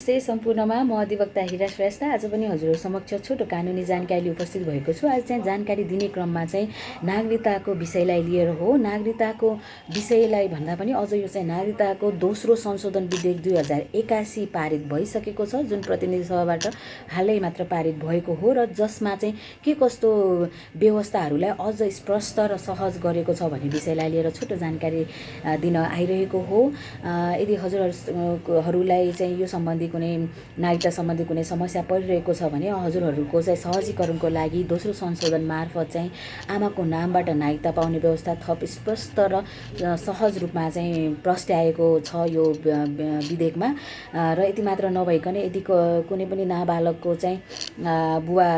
सम्पूर्णमा म अधिवक्ता हिरा श्रेष्ठ आज पनि हजुरहरू समक्ष छोटो कानुनी जानकारी उपस्थित भएको छु। आज चाहिँ जानकारी दिने क्रममा चाहिँ नागरिकताको विषयलाई लिएर हो। नागरिकताको विषयलाई भन्दा पनि अझ यो चाहिँ नागरिकताको दोस्रो संशोधन विधेयक 2081 पारित भइसकेको छ, जुन प्रतिनिधि सभाबाट हालै मात्र पारित भएको हो र जसमा चाहिँ के कस्तो व्यवस्थाहरूलाई अझ स्पष्ट र सहज गरेको छ भन्ने विषयलाई लिएर छोटो जानकारी दिन आइरहेको हो। यदि हजुरहरूलाई चाहिँ यो सम्बन्धी कुनै नागरिकता सम्बन्धी कुनै समस्या परिरहेको छ भने हजुरहरूको चाहिँ सहजीकरणको लागि दोस्रो संशोधन मार्फत चाहिँ आमाको नामबाट नागरिकता पाउने व्यवस्था थप स्पष्ट र सहज रूपमा चाहिँ प्रस्ट्याएको छ यो विधेयकमा। र यति मात्र नभइकन यदि कुनै पनि नाबालकको चाहिँ बुवा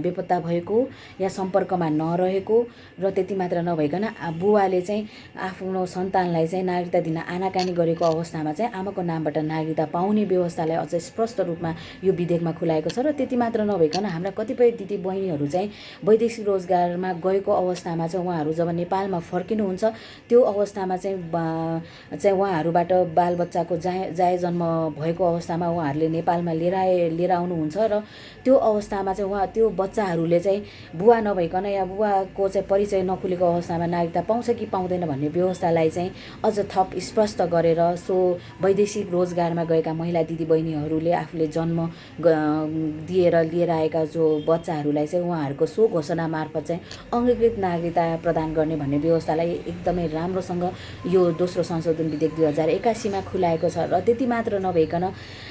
बेपत्ता भएको या सम्पर्कमा नरहेको र त्यति मात्र नभइकन बुवाले चाहिँ आफ्नो सन्तानलाई चाहिँ नागरिकता दिन आनाकानी गरेको अवस्थामा चाहिँ आमाको नामबाट नागरिकता पाउने व्यवस्थालाई अझ स्पष्ट रूपमा यो विधेयकमा खुलाएको छ। र त्यति मात्र नभइकन हाम्रा कतिपय दिदी बहिनीहरू चाहिँ वैदेशिक रोजगारमा गएको अवस्थामा चाहिँ उहाँहरू जब नेपालमा फर्किनुहुन्छ त्यो अवस्थामा चाहिँ उहाँहरूबाट बालबच्चाको जाय जन्म भएको अवस्थामा उहाँहरूले नेपालमा लिएर आउनुहुन्छ र त्यो अवस्थामा चाहिँ त्यो बच्चाहरूले चाहिँ बुवा नभइकन या बुवाको चाहिँ परिचय नखुलेको अवस्थामा नागरिकता पाउँछ कि पाउँदैन भन्ने व्यवस्थालाई चाहिँ अझ थप स्पष्ट गरेर सो वैदेशिक रोजगारमा गएका महिला दिदीबहिनीहरूले आफूले जन्म दिएर लिएर आएका जो बच्चाहरूलाई चाहिँ उहाँहरूको सो घोषणा मार्फत चाहिँ अङ्गीकृत नागरिकता प्रदान गर्ने भन्ने व्यवस्थालाई एकदमै राम्रोसँग यो दोस्रो संशोधन विधेयक 2081 खुलाएको छ। र त्यति मात्र नभइकन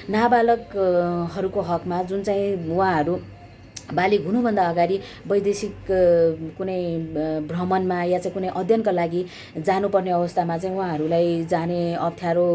नाबालकहरूको हकमा जुन चाहिँ उहाँहरू बालिग हुनुभन्दा अगाडि वैदेशिक कुनै भ्रमणमा या चाहिँ कुनै अध्ययनका लागि जानुपर्ने अवस्थामा चाहिँ उहाँहरूलाई जाने अप्ठ्यारो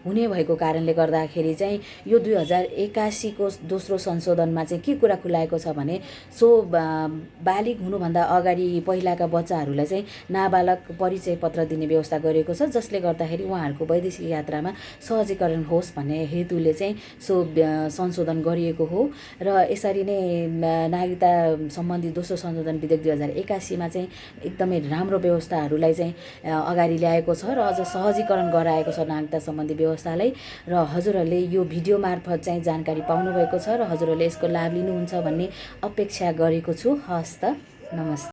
हुने भएको कारणले गर्दाखेरि चाहिँ यो 2081 को दोस्रो संशोधनमा चाहिँ के कुरा खुलाएको छ भने सो बालिग हुनुभन्दा अगाडि पहिलाका बच्चाहरूलाई चाहिँ नाबालक परिचय पत्र दिने व्यवस्था गरिएको छ, जसले गर्दाखेरि उहाँहरूको वैदेशिक यात्रामा सहजीकरण होस् भन्ने हेतुले चाहिँ सो संशोधन गरिएको हो। र यसरी नै नागरिकता सम्बन्धी दोस्रो संशोधन विधेयक 2081 मा चाहिँ एकदमै राम्रो व्यवस्थाहरूलाई चाहिँ अगाडि ल्याएको छ र अझ सहजीकरण गराएको छ नागरिकता सम्बन्धी व्यवस्थालाई। र हजुरहरूले यो भिडियो मार्फत चाहिँ जानकारी पाउनुभएको छ र हजुरहरूले यसको लाभ लिनुहुन्छ भन्ने अपेक्षा गरेको छु। हस्त, नमस्ते।